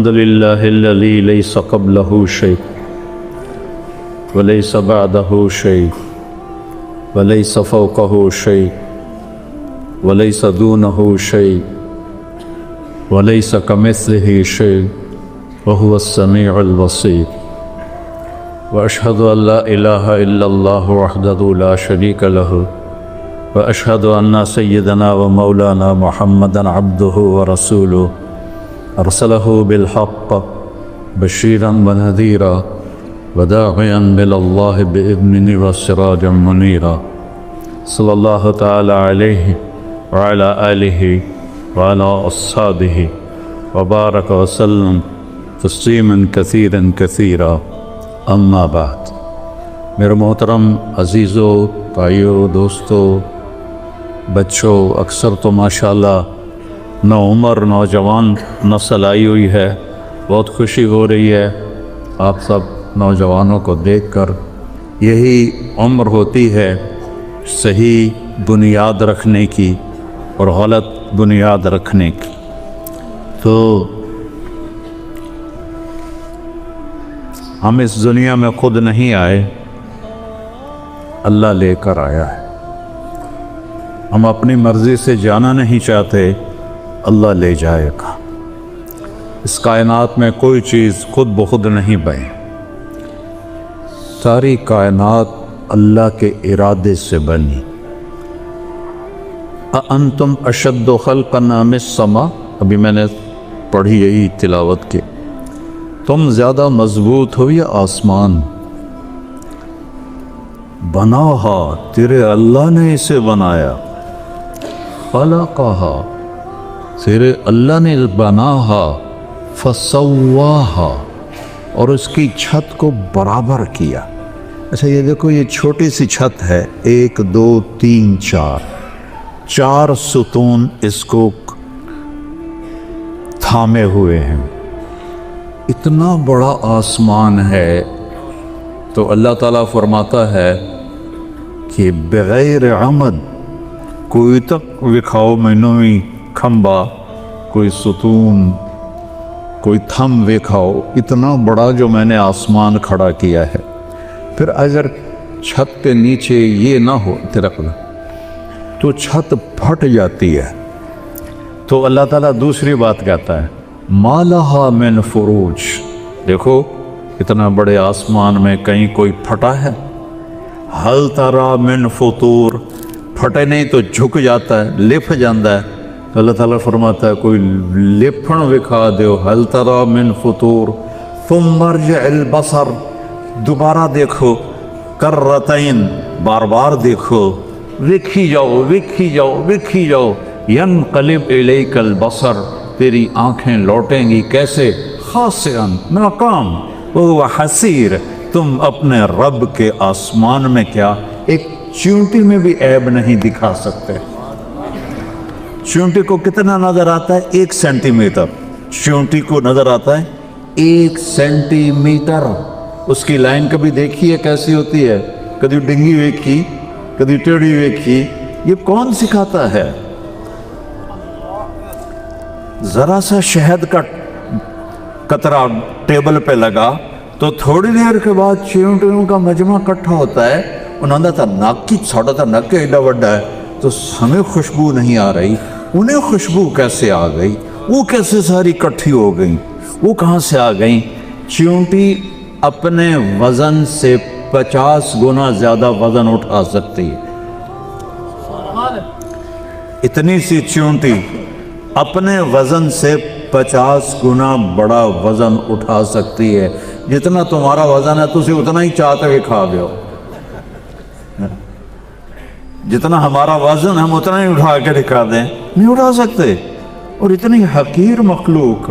الحمد لله الذي ليس قبله شيء وليس بعده شيء وليس فوقه شيء وليس دونه شيء وليس كمثله شيء وهو السميع البصير وأشهد أن لا إله إلا الله وحده لا شريك له وأشهد أن سيدنا ومولانا محمدا عبده ورسوله أرسله بالحق بشيرا ونذيرا وداعيا إلى الله بإذنه وسراجا منيرا صلى الله تعالى عليه وعلى آله وعلى أصحابه وبارك وسلم تسليما كثيرا كثيرا اما بعد میرے محترم عزیزوں، بھائیوں، دوستوں، بچوں، اکثر تو ماشاءاللہ نوعمر نوجوان نسل آئی ہوئی ہے، بہت خوشی ہو رہی ہے آپ سب نوجوانوں کو دیکھ کر۔ یہی عمر ہوتی ہے صحیح بنیاد رکھنے کی اور غلط بنیاد رکھنے کی۔ تو ہم اس دنیا میں خود نہیں آئے، اللہ لے کر آیا ہے۔ ہم اپنی مرضی سے جانا نہیں چاہتے، اللہ لے جائے گا۔ اس کائنات میں کوئی چیز خود بخود نہیں بنی، ساری کائنات اللہ کے ارادے سے بنی۔ اَأَنْتُمْ أَشَدُّ خَلْقًا أَمِ السَّمَاءُ، ابھی میں نے پڑھی یہی تلاوت کی، تم زیادہ مضبوط ہو یا آسمان؟ بناہا، تیرے اللہ نے اسے بنایا، خلقہا، تیرے اللہ نے بناہا، فسواہا، اور اس کی چھت کو برابر کیا۔ اچھا یہ دیکھو، یہ چھوٹی سی چھت ہے، 1 2 3 4 ستون اس کو تھامے ہوئے ہیں۔ اتنا بڑا آسمان ہے تو اللہ تعالیٰ فرماتا ہے کہ بغیر عمد کوئی تک وکھاؤ مینوی کھمبا، کوئی ستون، کوئی تھم وکھاؤ، اتنا بڑا جو میں نے آسمان کھڑا کیا ہے۔ پھر اگر چھت کے نیچے یہ نہ ہو ترقل تو چھت پھٹ جاتی ہے۔ تو اللہ تعالیٰ دوسری بات کہتا ہے، ما لہا من فروج، دیکھو اتنا بڑے آسمان میں کہیں کوئی پھٹا ہے؟ حل ترا من فطور، پھٹے نہیں تو جھک جاتا ہے، لپھ جاتا ہے۔ تو اللہ تعالیٰ فرماتا ہے کوئی لپھن وکھا دیو، حل ترا من فطور ثم ارجع البصر، دوبارہ دیکھو، کرتین، بار بار دیکھو، وکھی جاؤ وکھی جاؤ وکھی جاؤ، ینقلب الیک البصر، تیری آنکھیں لوٹیں گی کیسے؟ خاسئا، ناکام، وہ حسیر، تم اپنے رب کے آسمان میں کیا ایک چونٹی میں بھی عیب نہیں دکھا سکتے۔ چونٹی کو کتنا نظر آتا ہے؟ 1 سینٹی میٹر، چونٹی کو نظر آتا ہے 1 سینٹی میٹر۔ اس کی لائن کبھی دیکھی ہے کیسی ہوتی ہے؟ کبھی ڈنگی ویکھی، کبھی ٹیڑھی ویکھی، یہ کون سکھاتا ہے؟ ذرا سا شہد کا قطرہ ٹیبل پہ لگا تو تھوڑی دیر کے بعد چیونٹیوں کا مجمع اکٹھا ہوتا ہے، انہوں نے کہا ناک کی چھوٹا تھا، ناک کے ایڈا بڑا ہے، تو ہمیں خوشبو نہیں آ رہی، انہیں خوشبو کیسے آ گئی؟ وہ کیسے ساری اکٹھی ہو گئیں؟ وہ کہاں سے آ گئیں؟ چیونٹی اپنے وزن سے 50 گنا زیادہ وزن اٹھا سکتی ہے۔ اتنی سی چیونٹی اپنے وزن سے 50 گنا بڑا وزن اٹھا سکتی ہے۔ جتنا تمہارا وزن ہے تسی اتنا ہی چاہتے ہوئے کھا گئے ہو، جتنا ہمارا وزن ہم اتنا ہی اٹھا کے دکھا دیں، نہیں اٹھا سکتے۔ اور اتنی حقیر مخلوق،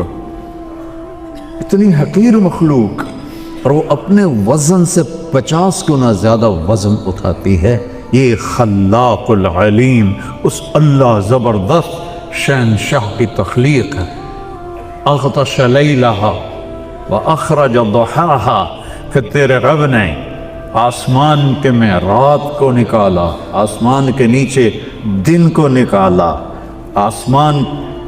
اتنی حقیر مخلوق، اور وہ اپنے وزن سے 50 گنا زیادہ وزن اٹھاتی ہے۔ یہ خلاق العلیم، اس اللہ زبردست شہنشاہ کی تخلیق ہے۔ اغطش لیلہا واخرج ضحاہا، کہ تیرے رب نے آسمان کے میں رات کو نکالا، آسمان کے نیچے دن کو نکالا، آسمان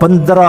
15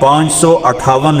558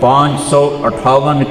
558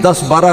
10-12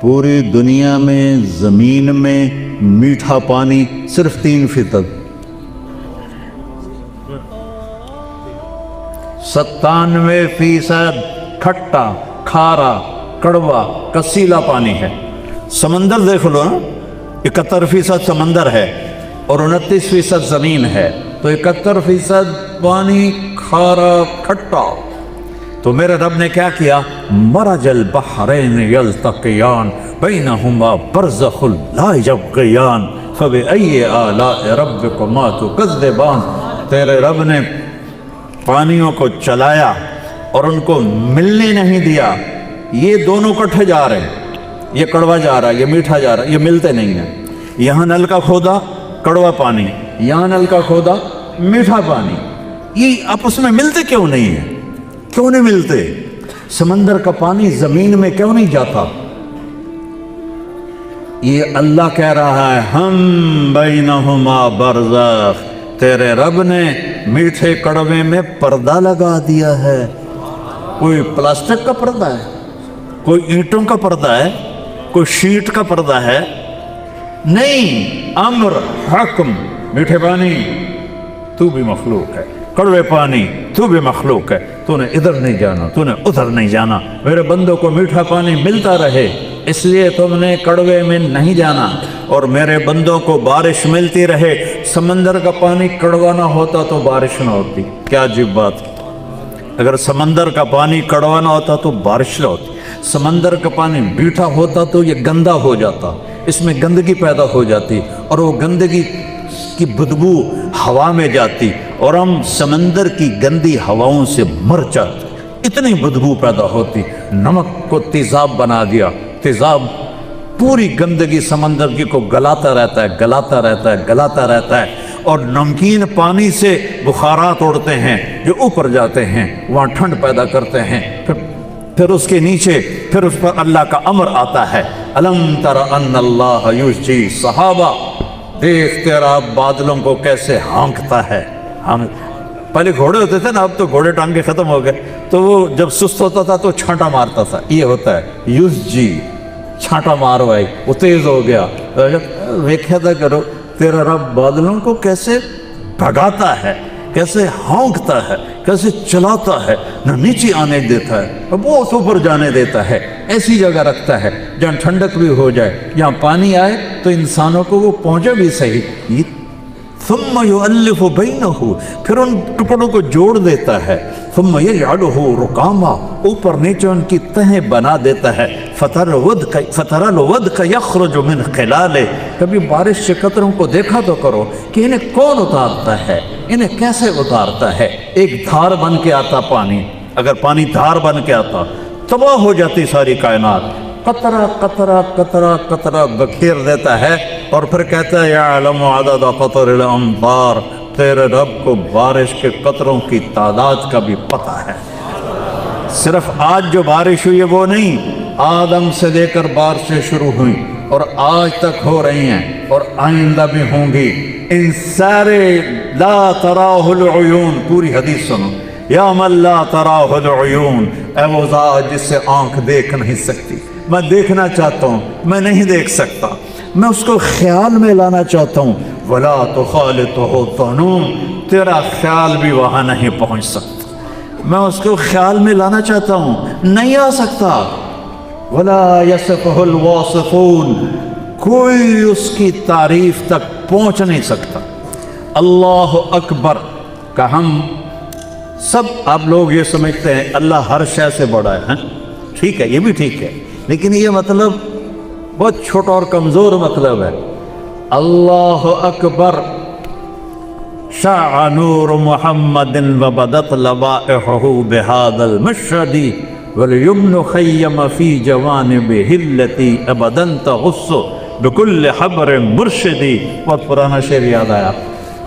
پوری دنیا میں زمین میں میٹھا پانی صرف 3%، 97% کھٹا کھارا کڑوا کسیلا پانی ہے۔ سمندر دیکھ لو نا، 71% سمندر ہے اور 29% زمین ہے، تو 71% پانی کھارا کھٹا۔ تو میرے رب نے کیا کیا؟ مرج البحرین یلتقیان بینہما برزخ لا یبغیان فبأی آلاء ربکما تکذبان۔ تیرے رب نے پانیوں کو چلایا اور ان کو ملنے نہیں دیا، یہ دونوں کٹھے جا رہے ہیں، یہ کڑوا جا رہا ہے، یہ میٹھا جا رہا ہے، یہ ملتے نہیں ہیں۔ یہاں نل کا کھودا کڑوا پانی، یہاں نل کا کھودا میٹھا پانی، یہ آپس میں ملتے کیوں نہیں ہیں؟ کیوں نہیں ملتے؟ سمندر کا پانی زمین میں کیوں نہیں جاتا؟ یہ اللہ کہہ رہا ہے ہم بینہما برزخ، تیرے رب نے میٹھے کڑوے میں پردہ لگا دیا ہے۔ کوئی پلاسٹک کا پردہ ہے، کوئی اینٹوں کا پردہ ہے، کوئی شیٹ کا پردہ ہے؟ نہیں، امر حکم، میٹھے پانی تو بھی مخلوق ہے، کڑوے پانی تو بھی مخلوق ہے، تو نے ادھر نہیں جانا، تو نے ادھر نہیں جانا، میرے بندوں کو میٹھا پانی ملتا رہے اس لیے تم نے کڑوے میں نہیں جانا، اور میرے بندوں کو بارش ملتی رہے۔ سمندر کا پانی کڑوا نہ ہوتا تو بارش نہ ہوتی، کیا عجیب بات! اگر سمندر کا پانی کڑوا نہ ہوتا تو بارش نہ ہوتی، سمندر کا پانی میٹھا ہوتا تو یہ گندا ہو جاتا، اس میں گندگی پیدا ہو جاتی اور وہ گندگی کی بدبو ہوا میں جاتی اور ہم سمندر کی گندی ہواؤں سے مر جاتے، اتنی بدبو پیدا ہوتی۔ نمک کو تیزاب بنا دیا، تیزاب پوری گندگی سمندر کی کو گلاتا رہتا ہے، گلاتا رہتا ہے، گلاتا رہتا ہے، اور نمکین پانی سے بخارات اڑتے ہیں جو اوپر جاتے ہیں، وہاں ٹھنڈ پیدا کرتے ہیں، پھر اس کے نیچے پھر اس پر اللہ کا امر آتا ہے، الم تر ان اللہ یزجی صحابہ، دیکھ تیرا بادلوں کو کیسے ہانکتا ہے۔ ہم پہلے گھوڑے ہوتے تھے نا، اب تو گھوڑے ٹانگے ختم ہو گئے، تو وہ جب سست ہوتا تھا تو چھانٹا مارتا تھا، یہ ہوتا ہے یزجی، چھانٹا مارو بھائی، وہ تیز ہو گیا۔ ویکھیا تھا کرو تیرا رب بادلوں کو کیسے بھگاتا ہے، کیسے ہونکتا ہے، کیسے چلاتا ہے، نہ نیچے آنے دیتا ہے، بہت اوپر جانے دیتا ہے، ایسی جگہ رکھتا ہے جہاں ٹھنڈک بھی ہو جائے، جہاں پانی آئے تو انسانوں کو وہ پہنچے بھی صحیح۔ ثم یؤلف بینہ، پھر ان ٹکڑوں کو جوڑ دیتا ہے، ثم یجعلہ رکاما، اوپر نیچے ان کی تہیں بنا دیتا ہے، فتر الودق یخرج من خلالہ، کبھی بارش کے قطروں کو دیکھا تو کرو کہ انہیں کون اتارتا ہے، انہیں کیسے اتارتا ہے۔ ایک دھار بن کے آتا پانی، اگر پانی دھار بن کے آتا تباہ ہو جاتی ساری کائنات، قطرہ قطرہ قطرہ قطرہ بکھیر دیتا ہے، اور پھر کہتا ہے یعلم عدد قطر الامطار، تیرے رب کو بارش کے قطروں کی تعداد کا بھی پتہ ہے۔ صرف آج جو بارش ہوئی ہے وہ نہیں، آدم سے لے کر بارشیں شروع ہوئیں اور آج تک ہو رہی ہیں اور آئندہ بھی ہوں گی، ان سارے لا تراہ العیون، پوری حدیث سنو، یا من لا تراہ العیون، اے وہ ذات جس سے آنکھ دیکھ نہیں سکتی، میں دیکھنا چاہتا ہوں، میں نہیں دیکھ سکتا، میں اس کو خیال میں لانا چاہتا ہوں، ولا تخالطہ طنون، تیرا خیال بھی وہاں نہیں پہنچ سکتا، میں اس کو خیال میں لانا چاہتا ہوں، نہیں آ سکتا، ولا یصفہ الواصفون، کوئی اس کی تعریف تک پہنچ نہیں سکتا۔ اللہ اکبر کا ہم سب آپ لوگ یہ سمجھتے ہیں اللہ ہر شے سے بڑا ہے، ٹھیک ہے، یہ بھی ٹھیک ہے، لیکن یہ مطلب بہت چھوٹا اور کمزور مطلب ہے۔ اللہ اکبر، شع نور محمد وبدت لبائحہ بہذا المشہد والیمن خیم فی جوانبہ التی ابدا تغص بکل حبر مرشدی۔ بہت پرانا شعر یاد آیا،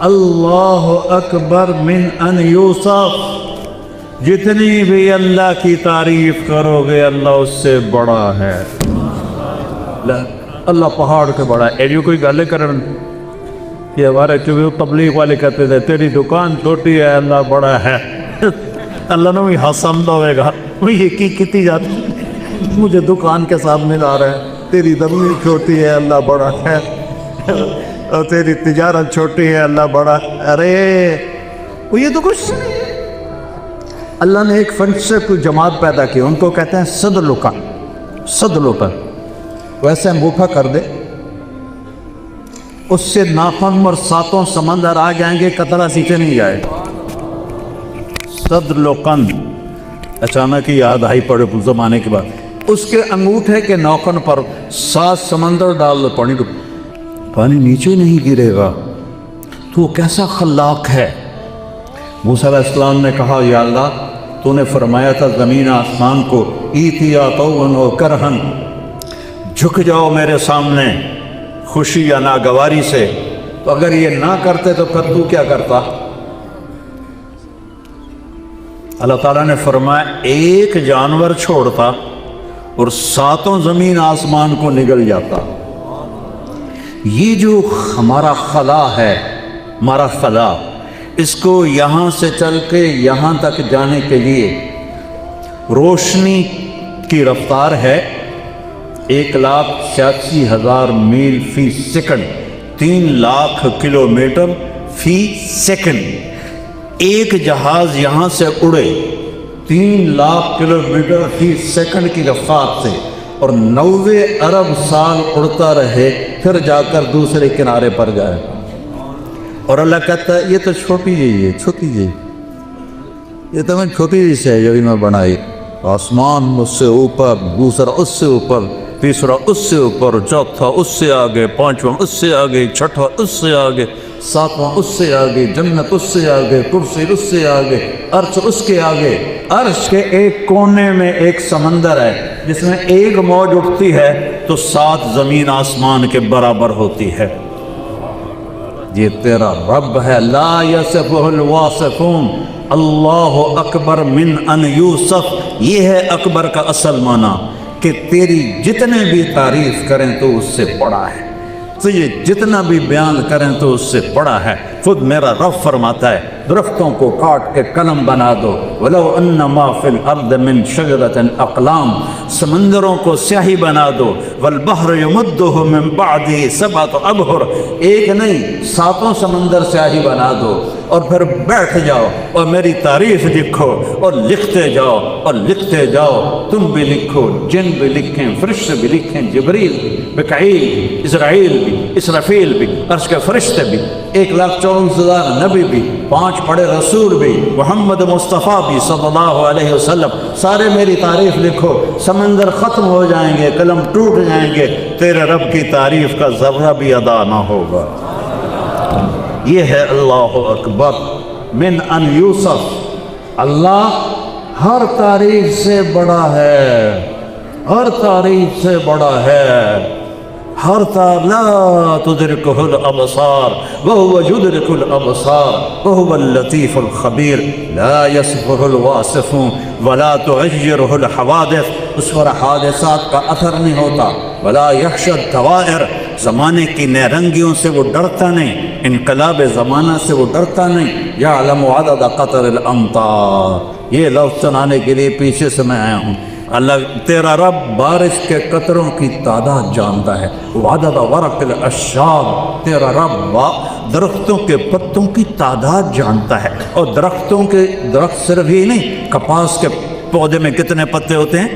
اللہ اکبر من ان یوصف، جتنی بھی اللہ کی تعریف کرو گے اللہ اس سے بڑا ہے۔ اللہ پہاڑ کے بڑا ہے، ایڈیو کوئی گالے کرن، یہ ہمارے چوبے تبلیغ والے کہتے تھے تیری دکان چھوٹی ہے اللہ بڑا ہے، اللہ نے بھی ہسمدہ ہوئے گا، وہ یہ کی کتی جاتی مجھے دکان کے سامنے لا رہے ہیں، تیری زمین چھوٹی ہے اللہ بڑا ہے، اور تیری تجارت چھوٹی ہے اللہ بڑا ہے۔ ارے وہ یہ تو کچھ نہیں ہے۔ اللہ نے ایک فن سے کوئی جماعت پیدا کی، ان کو کہتے ہیں صدلوکا، صدلوکا، ویسے انگوٹھا کر دے، اس سے ناخن اور ساتوں سمندر آ جائیں گے، قطرہ نیچے نہیں جائے گا۔ صدلوکن، اچانک ہی یاد آئی پڑے زمانے کے بعد، اس کے انگوٹھے کے ناخن پر 7 سمندر ڈال دو، پانی نیچے نہیں گرے گا۔ تو کیسا خلاق ہے۔ موسیٰ علیہ السلام نے کہا یا اللہ تو نے فرمایا تھا زمین آسمان کو ایتیا طوعاً و کرہن، جھک جاؤ میرے سامنے خوشی یا ناگواری سے، تو اگر یہ نہ کرتے تو پھر تو کیا کرتا؟ اللہ تعالیٰ نے فرمایا ایک جانور چھوڑتا اور 7 زمین آسمان کو نگل جاتا۔ یہ جو ہمارا خلا ہے، ہمارا خلا، اس کو یہاں سے چل کے یہاں تک جانے کے لیے روشنی کی رفتار ہے 1,86,000 میل فی سیکنڈ، 3 لاکھ کلومیٹر فی سیکنڈ۔ ایک جہاز یہاں سے اڑے 3 لاکھ کلومیٹر فی سیکنڈ کی رفتار سے اور 90 ارب سال اڑتا رہے، پھر جا کر دوسرے کنارے پر جائے، اور اللہ کہتا ہے یہ تو چھوٹی جی ہے، چھوٹی جی، یہ تو میں چھوٹی جی سے ہے جو انہوں نے بنائی۔ آسمان اس سے اوپر، دوسرا اس سے اوپر، تیسرا اس سے اوپر، چوتھا اس سے آگے، پانچواں اس سے آگے، چھٹا اس سے آگے، 7واں اس سے آگے، جنت اس سے آگے، کرسی اس سے آگے، عرش اس کے آگے۔ عرش کے ایک کونے میں ایک سمندر ہے جس میں ایک موج اٹھتی ہے تو 7 زمین آسمان کے برابر ہوتی ہے۔ یہ تیرا رب ہے، لا یصفہ الواصفون، اللہ اکبر من ان یوصف۔ یہ ہے اکبر کا اصل معنی کہ تیری جتنے بھی تعریف کریں تو اس سے بڑا ہے، تو یہ جتنا بھی بیان کریں تو اس سے بڑا ہے۔ خود میرا رب فرماتا ہے درختوں کو کاٹ کے قلم بنا دو، وَلَوْ أَنَّ مَا فِي الْأَرْضِ مِنْ شَجَرَةٍ أَقْلَامٍ، سمندروں کو سیاہی بنا دو، وَالْبَحْرُ يُمُدُّهُ مِنْ بَعْدِهِ سَبْعَةُ أَبْحُرٍ، ایک نہیں 7 سمندر سیاہی بنا دو، اور پھر بیٹھ جاؤ اور میری تعریف لکھو، اور لکھتے جاؤ اور لکھتے جاؤ۔ تم بھی لکھو، جن بھی لکھیں، فرشتے بھی لکھیں، جبریل بھی، مکائیل بھی، اسرائیل بھی، اسرافیل بھی، عرش کے فرشتے بھی، 1,54,000 نبی بھی، 5 بڑے رسول بھی، محمد مصطفیٰ بھی صلی اللہ علیہ وسلم، سارے میری تعریف لکھو۔ سمندر ختم ہو جائیں گے، قلم ٹوٹ جائیں گے، تیرے رب کی تعریف کا ذرہ بھی ادا نہ ہوگا۔ یہ ہے اللہ اکبر من ان یوصف۔ اللہ ہر تعریف سے بڑا ہے، ہر تعریف سے بڑا ہے، ہر لا تدرکہ الابصار وہو یدرک الابصار وہو اللطیف الخبیر، لا یصفہ الواصفون ولا تعجرہ الحوادث، اس پر حادثات کا اثر نہیں ہوتا، ولا یخشی الدوائر، زمانے کی نیرنگیوں سے وہ ڈرتا نہیں، انقلاب زمانہ سے وہ ڈرتا نہیں۔ یعلم عدد قطر الامطار، یہ لفظ سنانے کے لیے پیچھے سے میں آیا ہوں۔ اللہ تیرا رب بارش کے قطروں کی تعداد جانتا ہے، وعدد ورق الاشجار، تیرا رب درختوں کے پتوں کی تعداد جانتا ہے، اور درخت صرف ہی نہیں، کپاس کے پودے میں کتنے پتے ہوتے ہیں،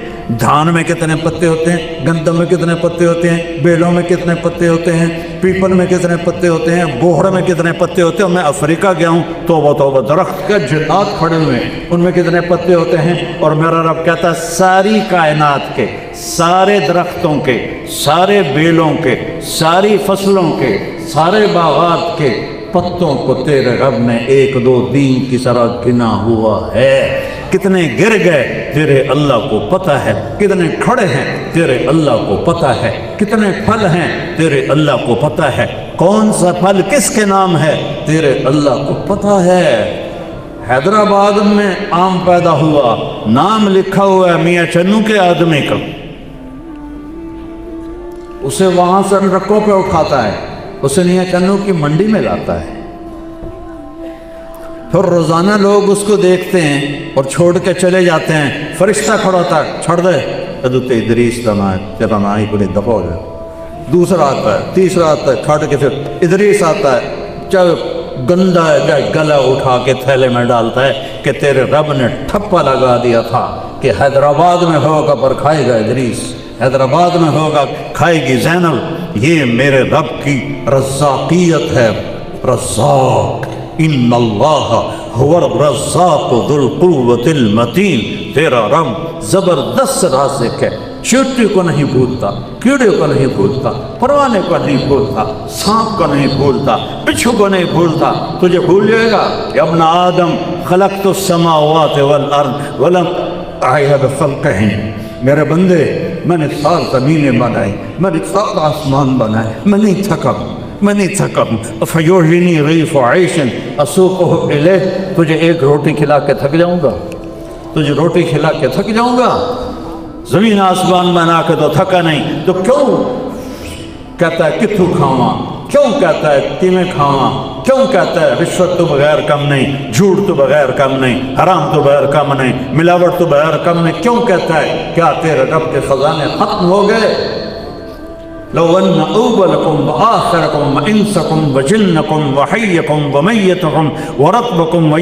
دھان میں کتنے پتے ہوتے ہیں، گندم میں کتنے پتے ہوتے ہیں، بیلوں میں کتنے پتے ہوتے ہیں، پیپل میں کتنے پتے ہوتے ہیں، بوہڑ میں کتنے پتے ہوتے ہیں۔ میں افریقہ گیا ہوں، توبہ درخت کے جنات کھڑے ہوئے ہیں، ان میں کتنے پتے ہوتے ہیں، اور میرا رب کہتا ہے ساری کائنات کے، سارے درختوں کے، سارے بیلوں کے، ساری فصلوں کے، سارے باغات کے پتوں کو تیرے رب نے 1 2 3 کی طرح گنا ہوا ہے۔ کتنے گر گئے تیرے اللہ کو پتہ ہے، کتنے کھڑے ہیں تیرے اللہ کو پتہ ہے، کتنے پھل ہیں تیرے اللہ کو پتہ ہے، کون سا پھل کس کے نام ہے تیرے اللہ کو پتہ ہے۔ حیدرآباد میں آم پیدا ہوا، نام لکھا ہوا ہے میاں چنو کے آدمی کا، اسے وہاں سے ٹرکوں پہ اٹھاتا ہے، اسے میاں چنو کی منڈی میں لاتا ہے، پھر روزانہ لوگ اس کو دیکھتے ہیں اور چھوڑ کے چلے جاتے ہیں، فرشتہ کھڑا ہوتا ہے، چھوڑ دے حضرت ادریس کا نام ہے، تیرا نام ہی بڑی دفع ہو جائے. دوسرا آتا ہے، تیسرا آتا ہے، کھٹ کے پھر ادریس آتا ہے، چاہے گندا ہے چاہے گلا اٹھا کے تھیلے میں ڈالتا ہے کہ تیرے رب نے ٹھپا لگا دیا تھا کہ حیدرآباد میں ہوگا پر کھائے گا ادریس، حیدرآباد میں ہوگا کھائے گی زینب. یہ میرے رب کی رزاقیت ہے. رزاق، ان اللہ هو الرزاق ذو القوة المتین. تیرا رب زبردست رازق ہے، چیونٹی کو نہیں بھولتا، کیڑے کو نہیں بھولتا، پروانے کو نہیں بھولتا، سانپ کو نہیں بھولتا، بچھو کو نہیں بھولتا. تجھے بھول جائے گا؟ یا ابن آدم خلقت السماوات والارض ولم اعیہ بخلقہم. میرے بندے، میں نے 7 زمینیں بنائی، میں نے 7 آسمان بنائے، میں نہیں تھکا، میں نہیں تھکا. فیوحنی ریف عیش اسوقہ الیہ. تجھے ایک روٹی کھلا کے تھک جاؤں گا؟ تجھے روٹی کھلا کے تھک جاؤں گا؟ زمین آسمان بنا کے تو تھکا نہیں، تو کیوں کہتا ہے کتھو کھاواں؟ کیوں کہتا ہے تیمیں کھاواں؟ کیوں کہتا ہے رشوت تو بغیر کم نہیں، جھوٹ تو بغیر کم نہیں، حرام تو بغیر کم نہیں، ملاوٹ تو بغیر کم نہیں؟ کیوں کہتا ہے؟ کیا تیرے رب کے خزانے ختم ہو گئے؟ لو ان اولکم وآخرکم وانسکم وجنکم وحیکم ومیتکم ورطبکم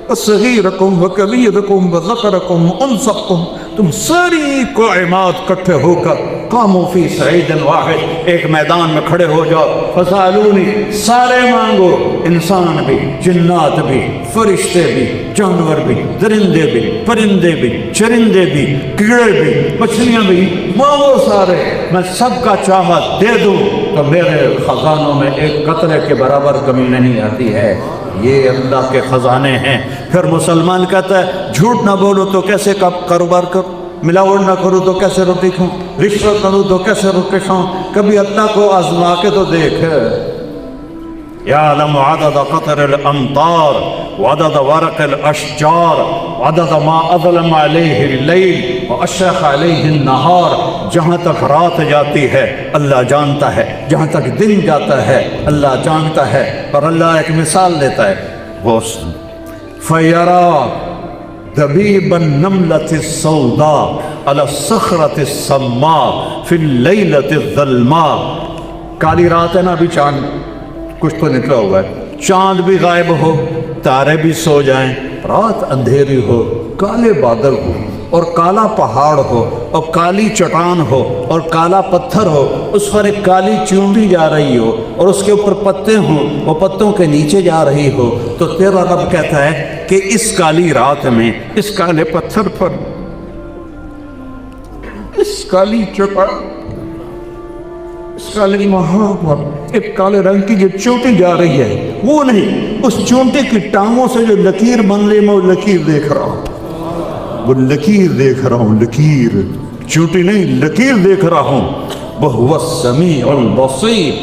وصغیرکم وکبیرکم وذکرکم وانثکم، تم ساری کائنات کٹھے ہو کر قاموا فی صعید واحد، ایک میدان میں کھڑے ہو جاؤ، فسالونی، سارے مانگو، انسان بھی، جنات بھی، فرشتے بھی، جانور بھی، درندے بھی، پرندے بھی، چرندے بھی، کیڑے بھی، مچھلیاں بھی، مانگو سارے، میں سب کا چاہت دے دوں تو میرے خزانوں میں ایک قطرے کے برابر کمی نہیں آتی ہے. یہ اللہ کے خزانے ہیں. پھر مسلمان کہتا ہے جھوٹ نہ بولو تو کیسے کاروبار کروں، ملاوٹ نہ کروں تو کیسے روٹی کھاؤں، رشوت کروں تو کیسے روٹی کھاؤں؟ کبھی اللہ کو آزما کے تو دیکھ. یعلم عدد قطر الامطار وعدد ورق الاشجار وعدد ما اظلم علیہ اللیل واشرق علیہ النہار. جہاں تک رات جاتی ہے اللہ جانتا ہے، جہاں تک دن جاتا ہے اللہ جانتا ہے. اور اللہ ایک مثال دیتا ہے، وہ فیرا دبیب النملة السوداء على الصخرة السماء في الليلة الظلماء. کالی رات ہے نا، ابھی چاند کچھ تو نکلا ہوا ہے، چاند بھی غائب ہو، تارے بھی سو جائیں، رات اندھیری ہو، کالے بادل ہو اور کالا پہاڑ ہو اور کالی چٹان ہو اور کالا پتھر ہو، اس پر ایک کالی چونٹی جا رہی ہو اور اس کے اوپر پتے ہوں، وہ پتوں کے نیچے جا رہی ہو، تو تیرا رب کہتا ہے کہ اس کالی رات میں، اس کالے پتھر پر، اس کالی چٹان، اس کالے وہاں پر ایک کالے رنگ کی جو چونٹی جا رہی ہے، وہ نہیں، اس چونٹی کی ٹانگوں سے جو لکیر بن رہی، میں وہ لکیر دیکھ رہا ہوں، وہ لکیر دیکھ رہا ہوں، لکیر، چونٹی نہیں، لکیر دیکھ رہا ہوں. وَهُوَ السَّمِيعُ الْبَصِيرُ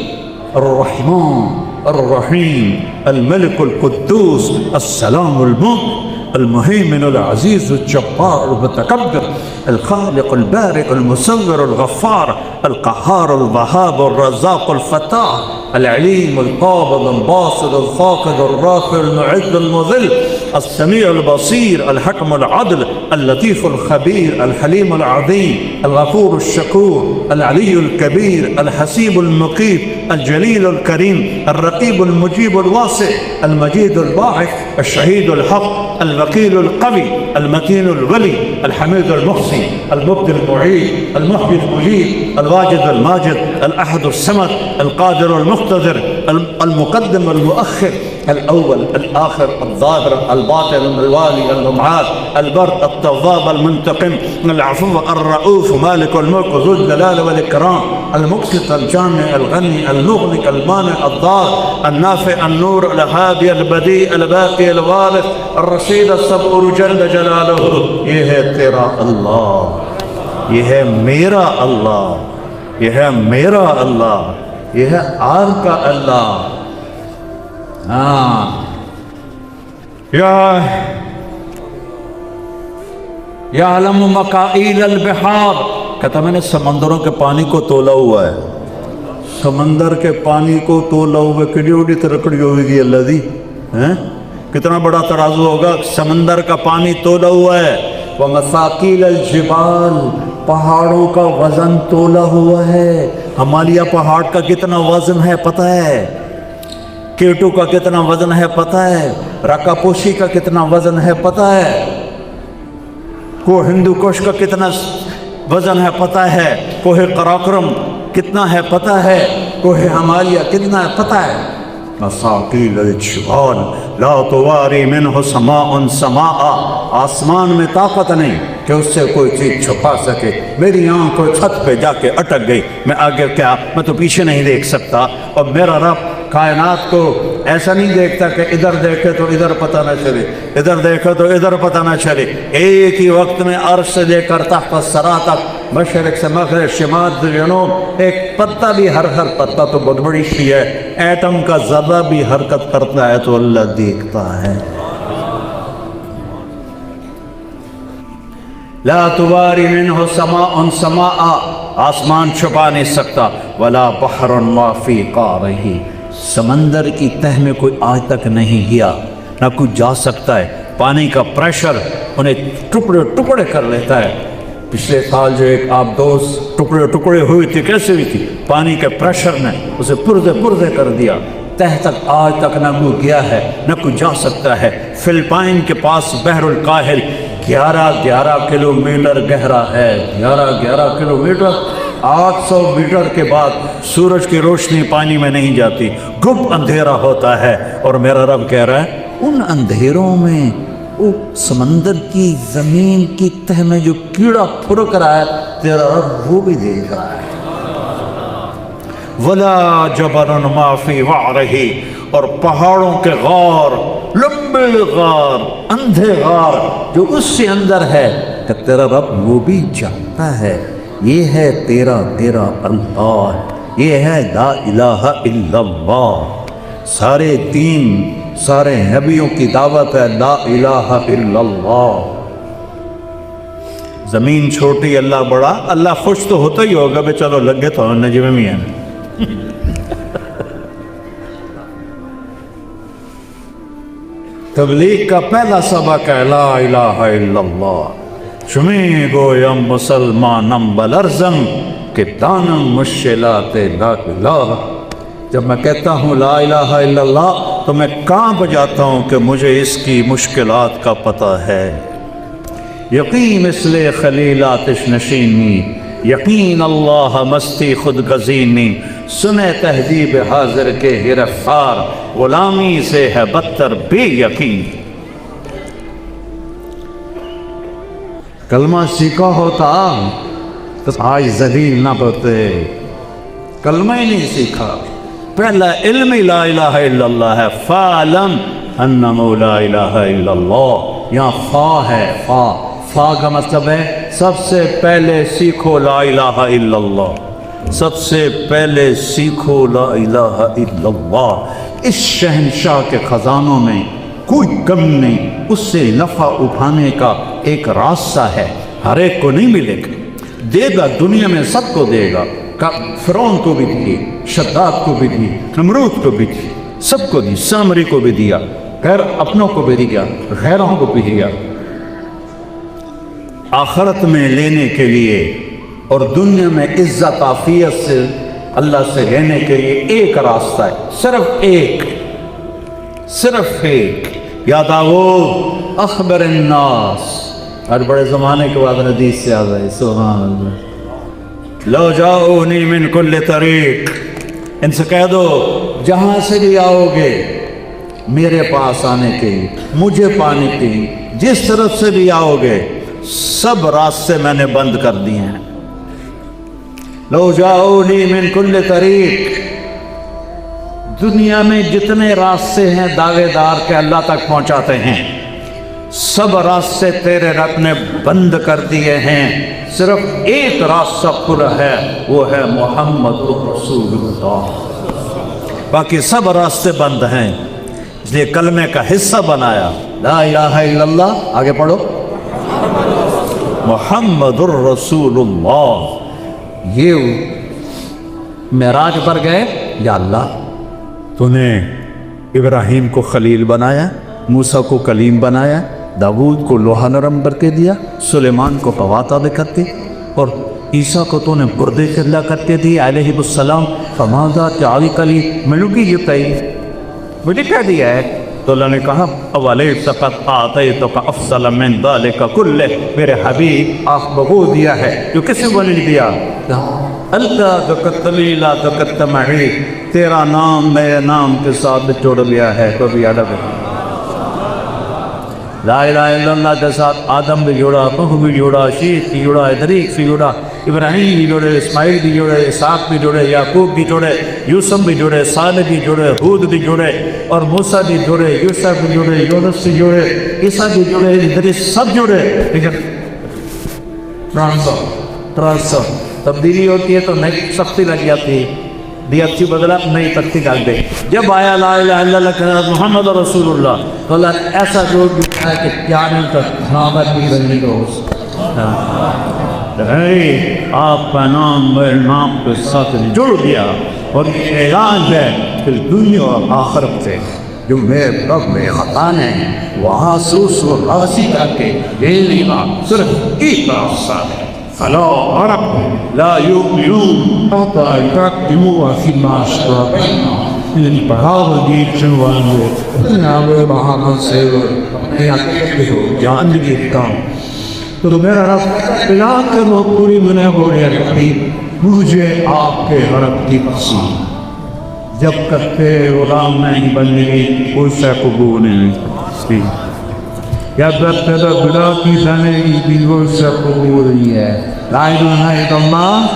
الرحمن الرحیم الملك القدوس السلام المؤمن المهيمن العزيز الجبار المتكبر الخالق البارئ المصور الغفار القهار الوهاب الرزاق الفتاح العليم القابض الباسط الخافض الرافع المعز المذل السميع البصير الحكم العدل اللطيف الخبير الحليم العظيم الغفور الشكور العلي الكبير الحسيب المقيت الجليل الكريم الرقيب المجيب الواسع المجيد الباعث الشهيد الحق الوكيل القوي المتين الولي الحميد المحصي المبدي المعيد المحيي المجيد الواجد الماجد الأحد الصمد القادر المقتدر المقدم المؤخر الأول الآخر الظاهر الباطن الوالي المعاد البر التواب المنتقم العفو الرؤوف مالك الملك ذو الجلال والإكرام المقسط الجامع الغني المغني المانع الضار النافع النور الهادي البديع الباقي الوارث الرشيد الصبور جل جلاله. یہ ہے تیرا اللہ، یہ ہے میرا اللہ، یہ ہے میرا اللہ، یہ ہے آپ کا اللہ. ہاں یعلم مقائل البحار، کہتا میں نے سمندروں کے پانی کو تولا ہوا ہے، سمندر کے پانی کو تولا ہوا ہے. کڑی اڑی ترکڑی ہوگی اللہ دی، کتنا بڑا ترازو ہوگا. سمندر کا پانی تولا ہوا ہے. ومثاقیل الجبال، پہاڑوں کا وزن تولا ہوا ہے۔ ہمالیہ پہاڑ کا کتنا وزن ہے پتہ ہے؟ کیٹو کا کتنا وزن ہے پتہ ہے؟ رکا پوشی کا کتنا وزن ہے پتہ ہے؟ کوہ ہندو کش کا کتنا وزن ہے پتہ ہے؟ کوہ قراقرم کتنا ہے پتہ ہے؟ کوہ ہمالیہ کتنا ہے پتہ ہے؟ مساقیل الجبال لا تواری منہ سماء سماء، آسمان میں طاقت نہیں کہ اس سے کوئی چیز چھپا سکے۔ میری آنکھ کوئی چھت پہ جا کے اٹک گئی، میں آگے کیا، میں تو پیچھے نہیں دیکھ سکتا، اور میرا رب کائنات کو ایسا نہیں دیکھتا کہ ادھر دیکھے تو ادھر پتہ نہ چلے، ادھر دیکھے تو ادھر پتہ نہ چلے۔ ایک ہی وقت میں عرش سے لے کر تحت الثری تک، مشرق سے مغرب، شمال سے جنوب، ایک پتا بھی، ہر پتا تو بہت بڑی چیز ہے، ایٹم کا ذرہ بھی حرکت کرتا ہے تو اللہ دیکھتا ہے۔ لا تواری منہ سماء سماء، آسمان چھپا نہیں سکتا، ولا بحر ما فی قعرہ، سمندر کی تہ میں کوئی آج تک نہیں گیا، نہ کوئی جا سکتا ہے۔ پانی کا پریشر انہیں ٹکڑے ٹکڑے کر لیتا ہے۔ پچھلے سال جو ایک آبدوز ٹکڑے ٹکڑے ہوئی تھی، کیسے ہوئی تھی؟ پانی کے پریشر نے اسے پردے پردے کر دیا، تہ تک آج تک نہ کوئی گیا ہے، نہ کوئی جا سکتا ہے۔ فلپائن کے پاس بحر الکاہل 11 کلومیٹر گہرا ہے، 11 کلومیٹر، 800 میٹر کے بعد سورج کی روشنی پانی میں نہیں جاتی، گپ اندھیرا ہوتا ہے، اور میرا رب کہہ رہا ہے ان اندھیروں میں وہ سمندر کی زمین کی تہ میں جو کیڑا پھرک رہا ہے، تیرا رب وہ بھی دیکھ رہا ہے۔ ولا جبل ما فی وعرہ، اور پہاڑوں کے غار، لمبے غار، اندھے غار جو اس سے اندر ہے، کہ تیرا رب وہ بھی جانتا ہے۔ یہ ہے تیرا اللہ، یہ ہے لا الہ الا اللہ۔ سارے دین، سارے نبیوں کی دعوت ہے لا الہ الا اللہ۔ زمین چھوٹی اللہ بڑا، اللہ خوش تو ہوتا ہی ہوگا بے چلو لگے تو نجم میں ہیں۔ تبلیغ کا پہلا سبق ہے لا الہ الا اللہ۔ شمی گویم مسلمانم بلرزم کہ دانم مشکلات لا الہ۔ جب میں کہتا ہوں لا الہ الا اللہ تو میں کانپ جاتا ہوں کہ مجھے اس کی مشکلات کا پتہ ہے۔ یقین مثل خلیل آتش نشینی، یقین اللہ مستی خود گزینی، سنے تہذیب حاضر کے گرفتار، غلامی سے ہے بدتر بے یقین۔ کلمہ سیکھا ہوتا تو آج ذلیل نہ ہوتے، کلمہ ہی نہیں سیکھا۔ پہلا علم ہی لا الہ الا اللہ ہے، فَعْلَمْ أَنَّهُ لَا إِلَهَ إِلَّا اللَّهُ۔ یہاں فا ہے، فا کا مطلب ہے سب سے پہلے سیکھو لا الہ الا اللہ، سب سے پہلے سیکھو لا الہ الا اللہ۔ اس شہنشاہ کے خزانوں میں کوئی کم نہیں، اس سے نفع اٹھانے کا ایک راستہ ہے، ہر ایک کو نہیں ملے گا، دے گا، دنیا میں سب کو دے گا۔ فرعون کو بھی دی، شداد کو بھی دی، نمرود کو بھی دی، سب کو دی، سامری کو بھی دیا، غیر اپنوں کو بھی دیا، غیروں کو بھی دیا۔ آخرت میں لینے کے لیے اور دنیا میں عزت عافیت سے اللہ سے لینے کے لیے ایک راستہ ہے، صرف ایک۔ یا داؤد اخبر الناس، ہر بڑے زمانے کے بعد حدیث سے آ گئے، سبحان اللہ۔ لو جاؤنی من کل طریق، ان سے کہہ دو جہاں سے بھی آؤ گے میرے پاس آنے کے لیے، مجھے پانے کے لیے، جس طرف سے بھی آؤ گے سب راستے میں نے بند کر دیے ہیں۔ لو جاؤنی من کل طریق، دنیا میں جتنے راستے ہیں دعوے دار کے اللہ تک پہنچاتے ہیں، سب راستے تیرے رب نے بند کر دیے ہیں، صرف ایک راستہ کھلا ہے، وہ ہے محمد رسول اللہ، باقی سب راستے بند ہیں۔ اس لیے کلمے کا حصہ بنایا لا الہ الا اللہ، آگے پڑھو محمد الرسول اللہ۔ یہ معراج پر گئے، یا اللہ تو نے ابراہیم کو خلیل بنایا، موسیٰ کو کلیم بنایا، داؤد کو لوہا نرم کر کے دیا، سلیمان کو قوات عطا کر دی، اور عیسیٰ کو تو نے بردے سے اللہ کرتے دیے علیہ السلام، فماذا جعلک لی ملوکیت، مجھے کیا دیا ہے؟ تو اللہ نے کہا اولیس قد اعطیتک افضل من ذلک کلہ، میرے حبیب آپ کو وہ دیا ہے جو کسی کو نہیں دیا۔ اللہ ذکرت لی لا ذکرت معی، تیرا نام میرے نام کے ساتھ جوڑ لیا ہے، کبھی الگ ہے۔ لا الہ الا اللہ کے ساتھ آدم بھی جوڑا، نوح بھی جوڑا، شیخ بھی جوڑا، ادریس بھی جوڑا، ابراہیم بھی جوڑے، اسماعیل بھی جوڑے، اسحاق بھی جوڑے، یعقوب بھی جوڑے، یوسف بھی جوڑے، صالح بھی جوڑے، ہود بھی جوڑے، اور موسیٰ بھی جوڑے، یوسف بھی جوڑے، یونس بھی جوڑے، عیسیٰ بھی جوڑے، ادریس سب جوڑے، لیکن ٹرانسفر تبدیلی ہوتی ہے تو نئی سختی لگ جاتی ہے، دی اچھی بدلا نئی تختی ڈال دے۔ جب آیا لا الہ الا اللہ کہ محمد رسول اللہ، تو اللہ نے ایسا جوڑ دیا کہ قیامت تک نامت بھی رہی دوست، آپ کا نام میرے نام کے ساتھ جڑ گیا، اور یہ اعلان ہے کہ دنیا اور آخرت سے جو میرے رب میں خطا ہے وہاں سوس و راضی کر کے میری بات صرف ایک راستہ ہے، فلا ورب لا يؤمنون حتى يحكموا فيما شجر بينهم، ان پڑھاو دی چنوان نامے بہانا سے جان دی کام تو میرا رب بلا کر وہ پوری بنے ہو رہے رحیم، مجھے آپ کے رب کی پسند، جب کرتے غلام نہیں بننے اسے قبول نہیں، جب ابتدا بلا کی زندگی بھی وہ سے قبول نہیں ہے۔ لا الہ الا اللہ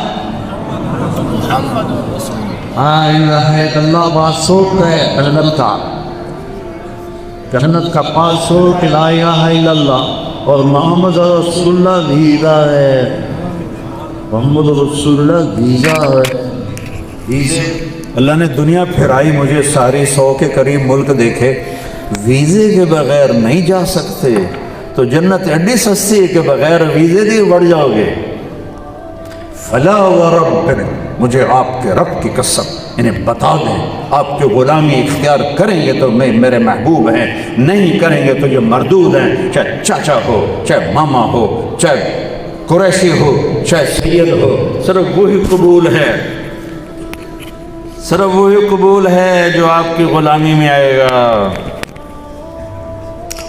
لا الہ الا اللہ بات سوٹ ہے جنت کا، جنت کا پاس ہو کہ لا الہ الا اللہ اور محمد رسول اللہ ویزا ہے، محمد رسول اللہ ویزا ہے۔ اللہ نے دنیا پھرائی مجھے ساری، 100 کے قریب ملک دیکھے، ویزے کے بغیر نہیں جا سکتے، تو جنت ایڈی سستی ہے کہ بغیر ویزے دی بڑھ جاؤ گے۔ فلا ورب، مجھے آپ کے رب کی قسم انہیں بتا دیں، آپ کی غلامی اختیار کریں گے تو میں میرے محبوب ہیں، نہیں کریں گے تو یہ مردود ہیں، چاہے چاچا ہو، چاہے ماما ہو، چاہے قریشی ہو، چاہے سید ہو، صرف وہی قبول ہے، صرف وہی قبول ہے جو آپ کی غلامی میں آئے گا،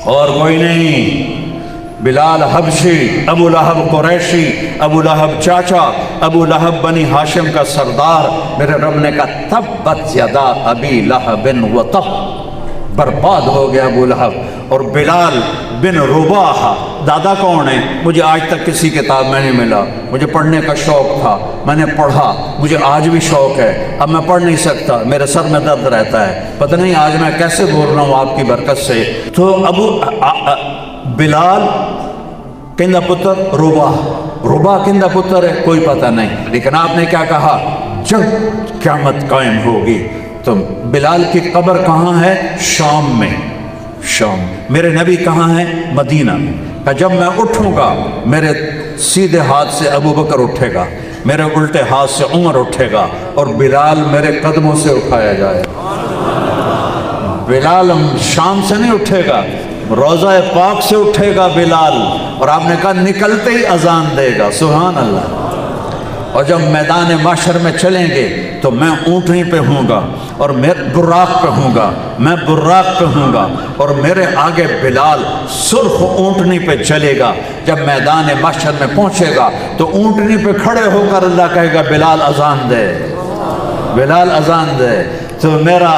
اور کوئی نہیں۔ بلال حبشی، ابو لہب قریشی، ابو لہب چاچا، ابو لہب بنی ہاشم کا سردار، میرے رب نے کہا تبت یدا ابی لہب و تب، برباد ہو گیا ابو لہب۔ اور بلال بن رباح دادا کون ہے؟ مجھے آج تک کسی کتاب میں نہیں ملا، مجھے پڑھنے کا شوق تھا، میں نے پڑھا، مجھے آج بھی شوق ہے، اب میں پڑھ نہیں سکتا، میرے سر میں درد رہتا ہے، پتہ نہیں آج میں کیسے بول رہا ہوں آپ کی برکت سے۔ تو بلال کندہ پتر رباح کندہ پتر ہے کوئی پتہ نہیں، لیکن آپ نے کیا کہا جب قیامت قائم ہوگی تو بلال کی قبر کہاں ہے؟ شام میں، شام۔ میرے نبی کہاں ہیں؟ مدینہ میں۔ کہ جب میں اٹھوں گا میرے سیدھے ہاتھ سے ابو بکر اٹھے گا، میرے الٹے ہاتھ سے عمر اٹھے گا، اور بلال میرے قدموں سے اٹھایا جائے۔ بلال شام سے نہیں اٹھے گا، روضہ پاک سے اٹھے گا بلال، اور آپ نے کہا نکلتے ہی اذان دے گا، سبحان اللہ۔ اور جب میدان محشر میں چلیں گے تو میں اونٹنی پہ ہوں گا اور میں براق پہ ہوں گا، میں براق پہ ہوں گا، اور میرے آگے بلال سرخ اونٹنی پہ چلے گا۔ جب میدان محشر میں پہنچے گا تو اونٹنی پہ کھڑے ہو کر اللہ کہے گا بلال اذان دے، بلال اذان دے، تو میرا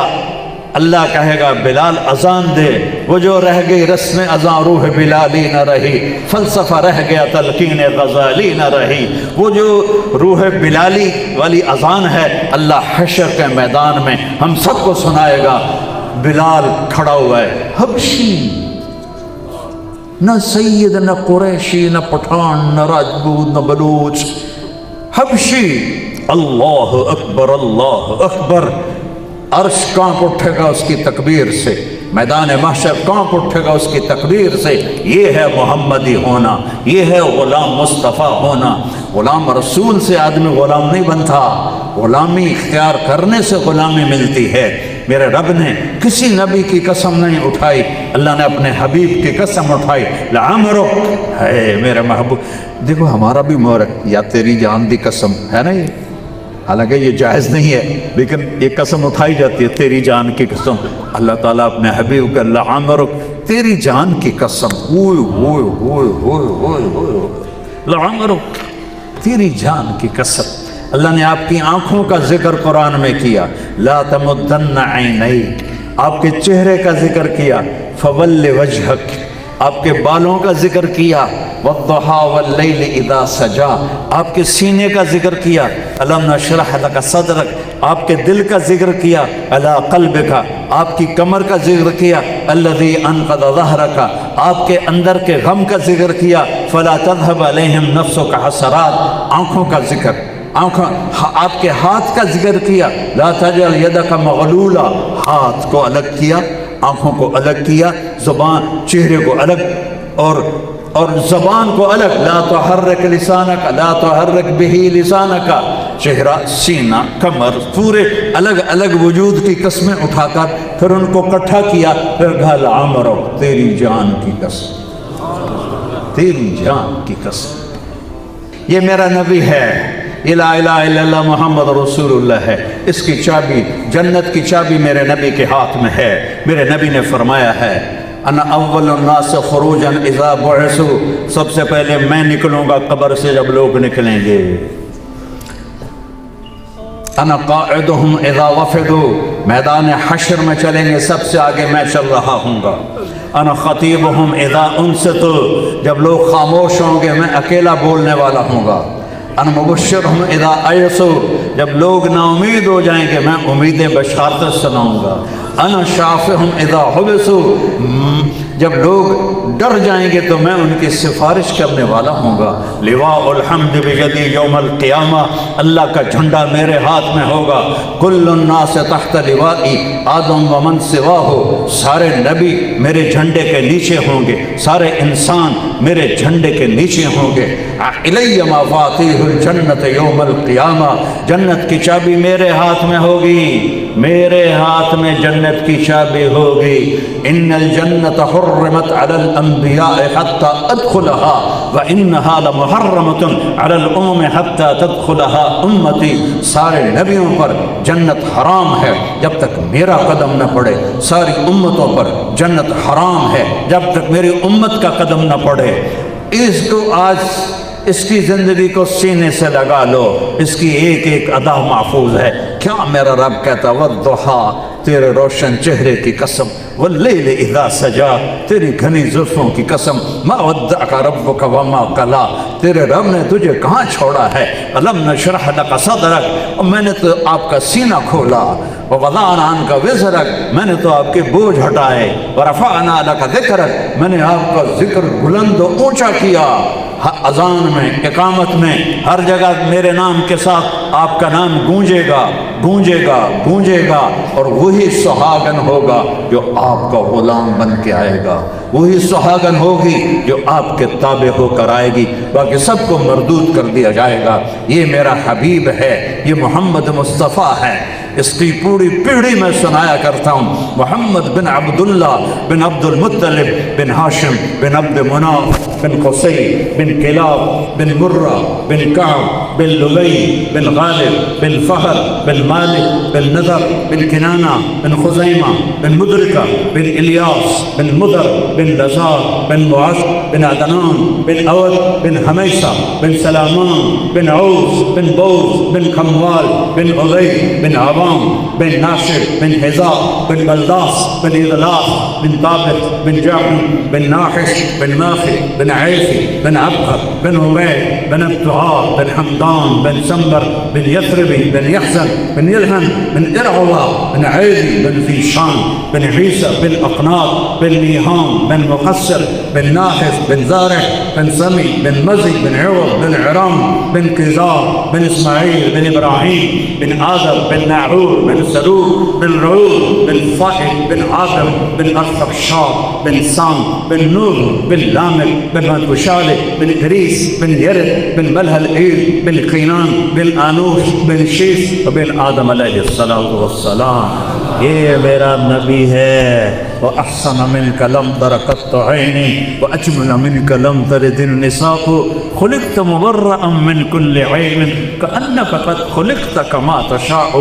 اللہ کہے گا بلال اذان دے۔ وہ جو رہ گئی رسم اذان روح بلالی نہ رہی، فلسفہ رہ گیا تلقین غزالی نہ رہی، وہ جو روح بلالی والی اذان ہے اللہ حشر کے میدان میں ہم سب کو سنائے گا۔ بلال کھڑا ہوا ہے، حبشی، نہ سید نہ قریشی نہ پٹھان نہ راجپوت نہ بلوچ، حبشی، اللہ اکبر اللہ اکبر، عرش کانپ اٹھے گا اس کی تکبیر سے، میدان محشر کانپ اٹھے گا اس کی تکبیر سے۔ یہ ہے محمدی ہونا، یہ ہے غلام مصطفیٰ ہونا۔ غلام رسول سے آدمی غلام نہیں بنتا، غلامی اختیار کرنے سے غلامی ملتی ہے۔ میرے رب نے کسی نبی کی قسم نہیں اٹھائی، اللہ نے اپنے حبیب کی قسم اٹھائی، لعمرک ہے میرے محبوب۔ دیکھو ہمارا بھی مورک یا تیری جان دی قسم ہے نا، یہ حالانکہ یہ جائز نہیں ہے لیکن یہ قسم اٹھائی جاتی ہے، تیری جان کی قسم۔ اللہ تعالیٰ اپنے حبیب کا لعمرک تیری جان کی قسم، ہوئے ہوئے ہوئے ہوئے ہوئے ہوئے لعمرک تیری جان کی قسم۔ اللہ نے آپ کی آنکھوں کا ذکر قرآن میں کیا، لا تمدن عینیک، آپ کے چہرے کا ذکر کیا، فول وجہک، آپ کے بالوں کا ذکر کیا، والضحی واللیل اذا سجا، آپ کے سینے کا ذکر کیا، الم نشرح لک صدرک، آپ کے دل کا ذکر کیا، علی قلبک، آپ کی کمر کا ذکر کیا، الذی انقض ظہرک، آپ کے اندر کے غم کا ذکر کیا، فلا تذهب علیہم نفسک حسرات، آنکھوں کا ذکر، آپ کے ہاتھ کا ذکر کیا، لا تجعل یدک مغلولہ، ہاتھ کو الگ کیا، آنکھوں کو الگ کیا، زبان چہرے کو الگ اور زبان کو الگ، لا تحرک لسانک، لا تحرک بہ لسانک، چہرہ، سینہ، کمر، پورے الگ الگ وجود کی قسمیں اٹھا کر پھر ان کو اکٹھا کیا، پھر گھل عمرک تیری جان کی قسم، تیری جان کی قسم، یہ میرا نبی ہے، یہ لا الہ الا اللہ محمد رسول اللہ ہے، اس کی چابی، جنت کی چابی میرے نبی کے ہاتھ میں ہے۔ میرے نبی نے فرمایا ہے، انا اول الناس خروجا اذا بعثوا، سب سے پہلے میں نکلوں گا قبر سے جب لوگ نکلیں گے، انا قاعدهم اذا وفدوا، میدان حشر میں چلیں گے سب سے آگے میں چل رہا ہوں گا، انا خطیبهم اذا انصتوا، جب لوگ خاموش ہوں گے میں اکیلا بولنے والا ہوں گا، انا مبشرهم اذا ایسوا، جب لوگ نا امید ہو جائیں گے میں امیدیں بشارت سناؤں گا، انا شافعهم اذا حبسوا، جب لوگ ڈر جائیں گے تو میں ان کی سفارش کرنے والا ہوں گا، لواء الحمد بیدی یوم القیامہ، اللہ کا جھنڈا میرے ہاتھ میں ہوگا، کل الناس تحت لوائی آدم ومن سواہ، سارے نبی میرے جھنڈے کے نیچے ہوں گے، سارے انسان میرے جھنڈے کے نیچے ہوں گے، الی مفاتیح الجنت یوم القیامہ، جنت کی چابی میرے ہاتھ میں ہوگی، میرے ہاتھ میں جنت کی چابی ہوگی، ان الجنت حرمت علی الانبیاء حتی ادخلها وانها لمحرمت علی الامم حتی تدخلها امتی، سارے نبیوں پر جنت حرام ہے جب تک میرا قدم نہ پڑے، ساری امتوں پر جنت حرام ہے جب تک میری امت کا قدم نہ پڑے۔ اس کو آج اس کی زندگی کو سینے سے لگا لو، اس کی ایک ایک ادا محفوظ ہے۔ کیا میرا رب کہتا، والضحیٰ تیرے روشن چہرے کی قسم، واللیل اذا سجا تیری گھنی زلفوں کی قسم، ما ودعک ربک وما قلا تیرے رب نے تجھے کہاں چھوڑا ہے، الم نشرح لک صدرک اور میں نے تو آپ کا سینہ کھولا، ووضعنا عنک وزرک میں نے تو آپ کے بوجھ ہٹائے، ورفعنا لک ذکرک میں نے آپ کا ذکر بلند و اونچا کیا۔ اذان میں، اقامت میں، ہر جگہ میرے نام کے ساتھ آپ کا نام گونجے گا گونجے گا گونجے گا، اور وہی سہاگن ہوگا جو آپ کا غلام بن کے آئے گا، وہی سہاگن ہوگی جو آپ کے تابع ہو کر آئے گی، باقی سب کو مردود کر دیا جائے گا۔ یہ میرا حبیب ہے، یہ محمد مصطفیٰ ہے، اس کی پوری پیڑھی میں سنایا کرتا ہوں، محمد بن عبداللہ بن عبد المطلب بن ہاشم بن عبد مناف بن قصی بن کلاب بن مرہ بن کعب بن لبی بن غالب بن فہر بن مالک بن نضر بن کنانہ بن خزیمہ بن مدرکہ بن الیاس بن مدر بن لزار بن معاذ بن عدنان بن اود بن حمیسہ بن سلامان بن عوز بن بوز بن کھموال بن عبید بن عبان بن ناشر بن حذاء بن بلداس بن اغلاف بن طابق بن جعفر بن ناحش بن ماخي بن عيفي بن عبقر بن عبيد بن ابتعار بن حمدان بن سنبر بن يثربي بن يحزن بن يلهم بن إرعوى بن عيدي بن ذيشان بن عيسى بن أقناط بن نيهام بن مقصر بن ناحف بن زارع بن سمي بن مزي بن عوض بن عرام بن كزار بن إسماعيل بن إبراهيم بن آدم بن ناعور بن سلوك بن رعود بن فائد بن عاقب بن أرفقشار بن سام بن نور بن لامك بن مدوشالي بن إدريس بن يرد بن ملهل إيل بن قينان بن آنوش بن شيس بن آدم علیہ السلام، یہ میرا نبی ہے۔ وَأَحْسَنَ مِنْكَ لَمْ تَرَ قَطُّ عَيْنِي وَأَجْمَلَ مِنْكَ لَمْ تَلِدِ النِّسَاءُ خُلِقْتَ مُبَرَّأً مِنْ كُلِّ عَيْبٍ كَأَنَّكَ قَدْ خُلِقْتَ كَمَا تَشَاءُ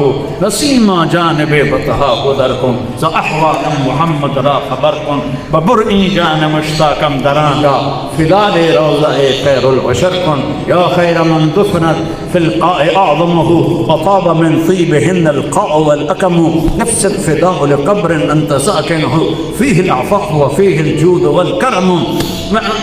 نَسِيمَا جَانِبِ بَطْهَا قُدَرْكُمْ سَأَحْوَاكُمْ مُحَمَّدْ رَا خَبَرْكُمْ بَبُرْءٍ جَانَ مُشْتَاقًا دَرَانْگَا فِلَالِ رَوْضَئِ خَيْرُ الْبَشَرْكُمْ يَا خَيْرَ مَنْ دُفْنَتْ فِي الْقَاءِ أَعْظَمُهُ وَطَابَ مِنْ طِيبِهِنَّ الْقَاءُ وَالْأَكَمُ نَفْسِ الْفِدَاءُ لِقَبْرٍ أَنْتَ سَاكِنُهُ فيه العفاف وفيه الجود والكرم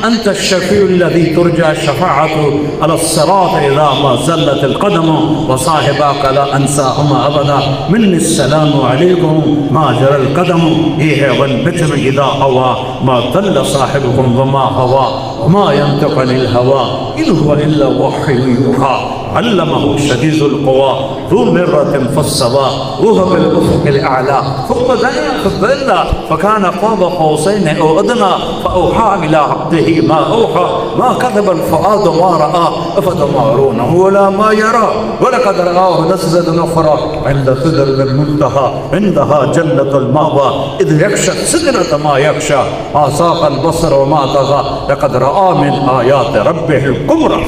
أنت الشفيع الذي ترجى الشفاعة على الصراط إذا ما زلت القدم وصاحباك لا أنساهما أبدا مني السلام عليكم ما جرى القدم إيه والبتر إذا هوى ما ضل صاحبكم وما هوى وما ينطق عن الهوى إن هو إلا وحي يوحى علمه شديد القوى ذو مرة فاستوى وهو بالأفق الأعلى ثم دنا فضل فكان قاب قوسين أو أدنى فأوحى إلى عبده ما أوحى ما كذب الفؤاد ما رأى أفتمارونه ولا ما يرى ولقد رآه نزلة أخرى عند سدرة المنتهى عندها جنة المأوى إذ يخشى سدرة ما يخشى ما ساق البصر وما طغى لقد رأى من آيات ربه الكبرى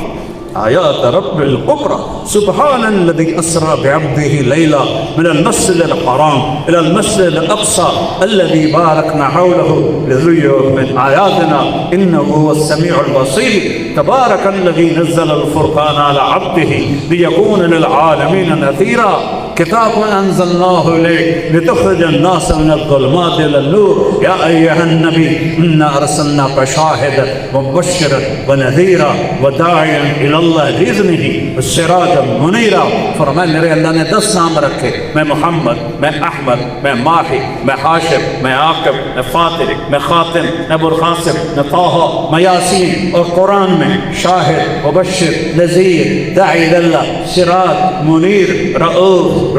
آيات رب الكبرى سبحان الذي أسرى بعبده ليلا من المسجد الحرام إلى المسجد الأقصى الذي باركنا حوله لنريه من آياتنا إنه هو السميع البصير تبارك الذي نزل الفرقان على عبده ليكون للعالمين نذيرا كتاب أنزلناه إليك لتخرج الناس من الظلمات إلى النور يا أيها النبي إنا أرسلناك شاهدا ومبشرا ونذيرا وداعيا إلى اللہ بإذنه السراجا منیرا۔ فرمایا میرے اللہ نے 10 نام رکھے، میں محمد، میں احمد، میں ماہی، میں حاشر، میں عاقب، میں فاتر، میں خاتم، میں ابوالقاسم، میں طٰہٰ، میں یاسین، اور قرآن میں شاہد مبشر نذیر داعی اللہ سراج منیر رؤوف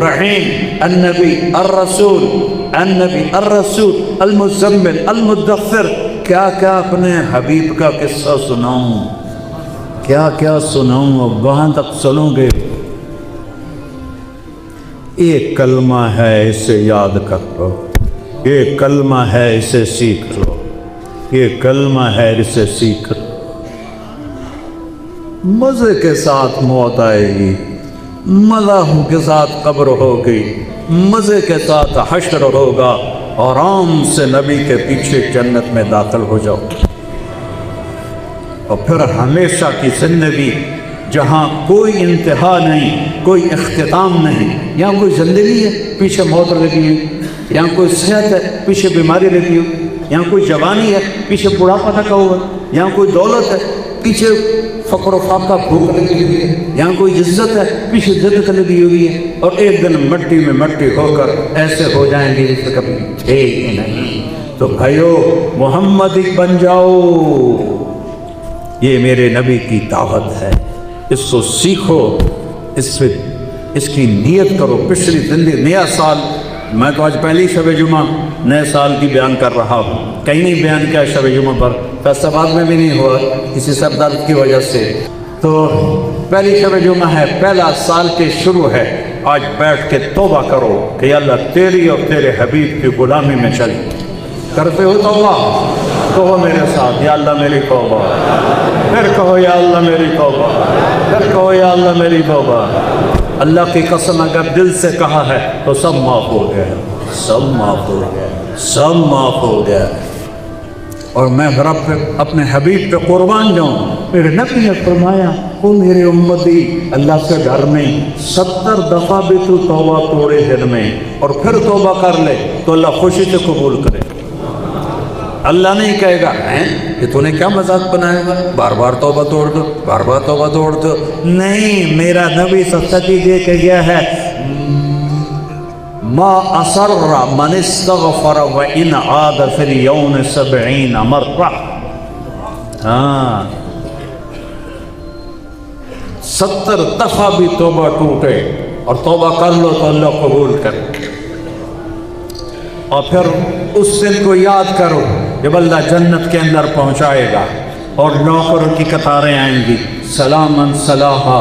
رحیم النبی الرسول المزمل المدثر۔ کیا کیا اپنے حبیب کا قصہ سناؤں، کیا کیا سناؤں، اب وہاں تک چلوں گے۔ ایک کلمہ ہے اسے یاد کر لو، ایک کلمہ ہے اسے سیکھ لو، یہ کلمہ ہے اسے سیکھ لو۔ مزے کے ساتھ موت آئے گی، مزاحوں کے ساتھ قبر ہوگی، مزے کے ساتھ حشر ہوگا، آرام سے نبی کے پیچھے جنت میں داخل ہو جاؤ، اور پھر ہمیشہ کی زندگی جہاں کوئی انتہا نہیں، کوئی اختتام نہیں۔ یہاں کوئی زندگی ہے، پیچھے موت لگی ہے، یہاں کوئی صحت ہے، پیچھے بیماری لگی ہو، یہاں کوئی جوانی ہے، پیچھے بڑھاپا لگا ہوا ہے، یہاں کوئی دولت ہے، پیچھے فقر و فاقہ بھوک لگی ہوئی ہے، یہاں کوئی عزت ہے، پیچھے ذلت لگی ہوئی ہے، اور ایک دن مٹی میں مٹی ہو کر ایسے ہو جائیں گے جس سے کبھی تھے ہی نہیں۔ تو بھائیو محمدی بن جاؤ، یہ میرے نبی کی دعوت ہے، اس کو سیکھو، اس کی نیت کرو۔ پچھلی زندگی نیا سال، میں تو آج پہلی شب جمعہ نئے سال کی بیان کر رہا ہوں، کہیں نہیں بیان کیا شب جمعہ پر، فیصلہ آباد میں بھی نہیں ہوا کسی سر درد کی وجہ سے۔ تو پہلی شب جمعہ ہے، پہلا سال کے شروع ہے۔ آج بیٹھ کے توبہ کرو کہ یا اللہ تیری اور تیرے حبیب کی غلامی میں چل۔ کرتے ہو توبہ؟ کہو میرے ساتھ، یا اللہ میری توبہ، پھر کہو یا اللہ میری توبہ، پھر کہو یا اللہ میری توبہ۔ اللہ کی قسم اگر دل سے کہا ہے تو سب معاف ہو گیا، سب معاف ہو گیا، سب معاف ہو گیا۔ اور میں رب پہ اپنے حبیب پہ قربان جاؤں۔ میرے نبی نے فرمایا او میرے امتی، اللہ سے ڈر نہیں، 70 دفعہ بھی تو توبہ توڑے دن میں اور پھر توبہ کر لے تو اللہ خوشی سے قبول کرے۔ اللہ نہیں کہے گا کہ تو نے کیا مذاق بنایا گا، بار بار توبہ توڑ دو، بار بار توبہ توڑ دو۔ نہیں، میرا نبی سچی دے کے گیا ہے، ما اصر من استغفر وان عاد فی اليوم 70 مرہ۔ ہاں، 70 دفعہ بھی توبہ ٹوٹے اور توبہ کر لو تو اللہ قبول کرے۔ اور پھر اس دن کو یاد کرو جب اللہ جنت کے اندر پہنچائے گا اور نوکروں کی قطاریں آئیں گی، سلامن صلاحا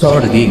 3।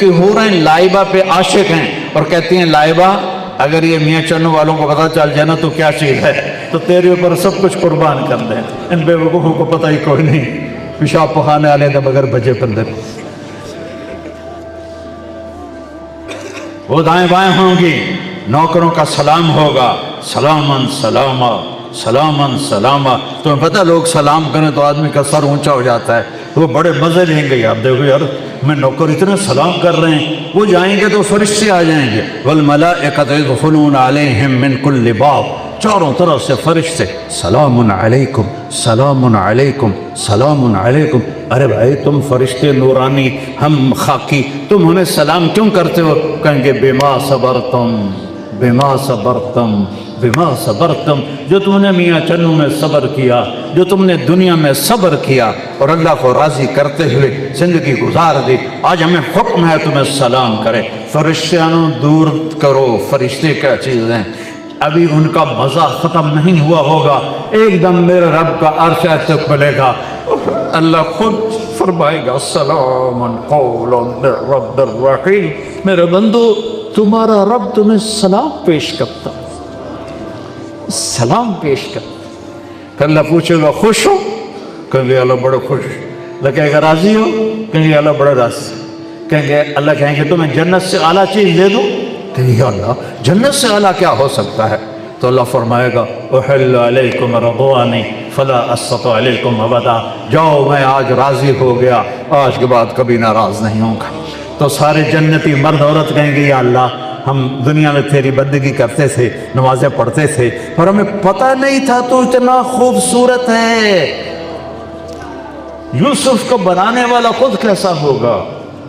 کی حوریں لائبہ پہ عاشق ہیں اور کہتی ہیں لائبہ اگر یہ میاں چنو والوں کو پتہ چل جائے نا تو کیا چیز ہے تو تیرے اوپر سب کچھ قربان کر دیں، ان بے وقوفوں کو پتہ ہی کوئی نہیں، پیشاب پخانے والے تو بغیر بجے پندر وہ دائیں بائیں ہوں گی، نوکروں کا سلام ہوگا، سلامن سلاما سلامن سلاما۔ تمہیں پتہ لوگ سلام کریں تو آدمی کا سر اونچا ہو جاتا ہے، وہ بڑے مزے لیں گے، آپ دیکھو یار میں نوکر اتنے سلام کر رہے ہیں، وہ جائیں گے تو فرشتے آ جائیں گے، والملائکۃ یدخلون علیہم من کل باب، چاروں طرف سے فرشتے سلام علیکم سلام علیکم سلام علیکم۔ ارے بھائی تم فرشتے نورانی ہم خاکی، تم ہمیں سلام کیوں کرتے ہو؟ کہیں گے بما صبرتم بما صبرتم بما صبرتم، جو تم نے میاں چنو میں صبر کیا، جو تم نے دنیا میں صبر کیا اور اللہ کو راضی کرتے ہوئے زندگی گزار دی، آج ہمیں حکم ہے تمہیں سلام کرے۔ فرشتیانوں دور کرو، فرشتے کیا چیز ہیں، ابھی ان کا مزہ ختم نہیں ہوا ہوگا، ایک دم میرے رب کا عرش ایسے کھلے گا، اللہ خود فرمائے گا سلام قولا من رب الرحیم، میرے بندو تمہارا رب تمہیں سلام پیش کرتا، سلام پیش کرتا۔ پھر اللہ پوچھے گا خوش ہو؟ کہیں گے اللہ بڑا خوش، اللہ کہے گا راضی ہو؟ کہیں گے اللہ بڑا راضی، کہیں گے اللہ کہیں گے تمہیں جنت سے اعلیٰ چیز دے دوں؟ کہیں گے اللہ جنت سے اعلیٰ کیا ہو سکتا ہے؟ تو اللہ فرمائے گا احل علیکم رضوانی فلا اسخط علیکم ابدا، جاؤ میں آج راضی ہو گیا، آج کے بعد کبھی ناراض نہیں ہوں گا۔ تو سارے جنتی مرد عورت کہیں گے یا اللہ ہم دنیا میں تیری بندگی کرتے تھے، نمازیں پڑھتے تھے، پر ہمیں پتہ نہیں تھا تو اتنا خوبصورت ہے۔ یوسف کو بنانے والا خود کیسا ہوگا،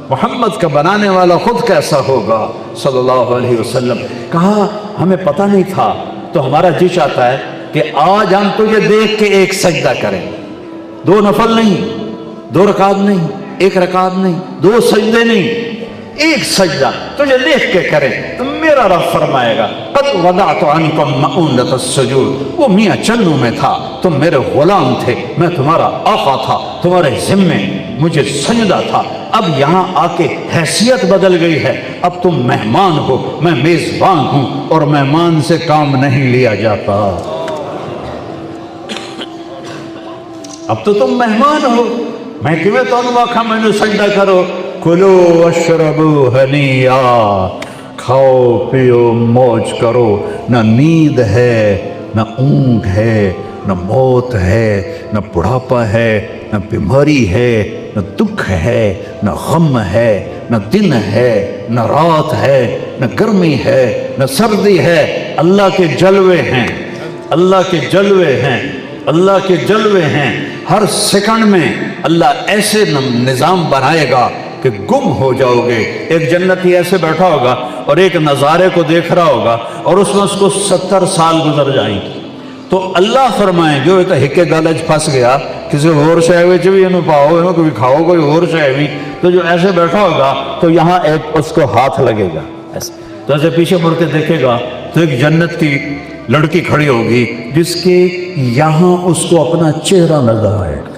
محمد کا بنانے والا خود کیسا ہوگا صلی اللہ علیہ وسلم۔ کہا ہمیں پتہ نہیں تھا، تو ہمارا جی چاہتا ہے کہ آج ہم تجھے دیکھ کے ایک سجدہ کریں، 2 نفل نہیں، 2 رکعت نہیں، 1 رکعت نہیں، 2 سجدے نہیں، ایک سجدہ تجھے دیکھ کے کریں۔ تو میرا رب فرمائے گا قد وضعت عنکم مؤونۃ السجود، وہ میاں چنو میں تھا، تم میرے غلام تھے، میں تمہارا آقا تھا، تمہارے ذمے مجھے سجدہ تھا، اب یہاں آ کے حیثیت بدل گئی ہے، اب تم مہمان ہو، میں میزبان ہوں، اور مہمان سے کام نہیں لیا جاتا، اب تو تم مہمان ہو، میں کیویں تانوں آکھاں مینوں سجدہ کرو، کلو اشربو ہنیا، کھاؤ پیو موج کرو، نہ نیند ہے نہ اونگ ہے نہ موت ہے نہ بڑھاپا ہے نہ بیماری ہے نہ دکھ ہے نہ غم ہے نہ دن ہے نہ رات ہے نہ گرمی ہے نہ سردی ہے، اللہ کے جلوے ہیں، اللہ کے جلوے ہیں، اللہ کے جلوے ہیں۔ ہر سیکنڈ میں اللہ ایسے نظام بنائے گا کہ گم ہو جاؤ گے۔ ایک جنتی ایسے بیٹھا ہوگا اور ایک نظارے کو دیکھ رہا ہوگا اور اس میں اس کو 70 سال گزر جائیں گے، تو اللہ فرمائیں جو ایک ہکے گالج پھنس گیا کسی اور شے وچ بھی انہوں پاؤ انہوں کوئی کھاؤ کوئی اور شے بھی، تو جو ایسے بیٹھا ہوگا تو یہاں ایک اس کو ہاتھ لگے گا ایسے، تو ایسے پیچھے مڑ کے دیکھے گا تو ایک جنت کی لڑکی کھڑی ہوگی جس کے یہاں اس کو اپنا چہرہ نظر آئے گا،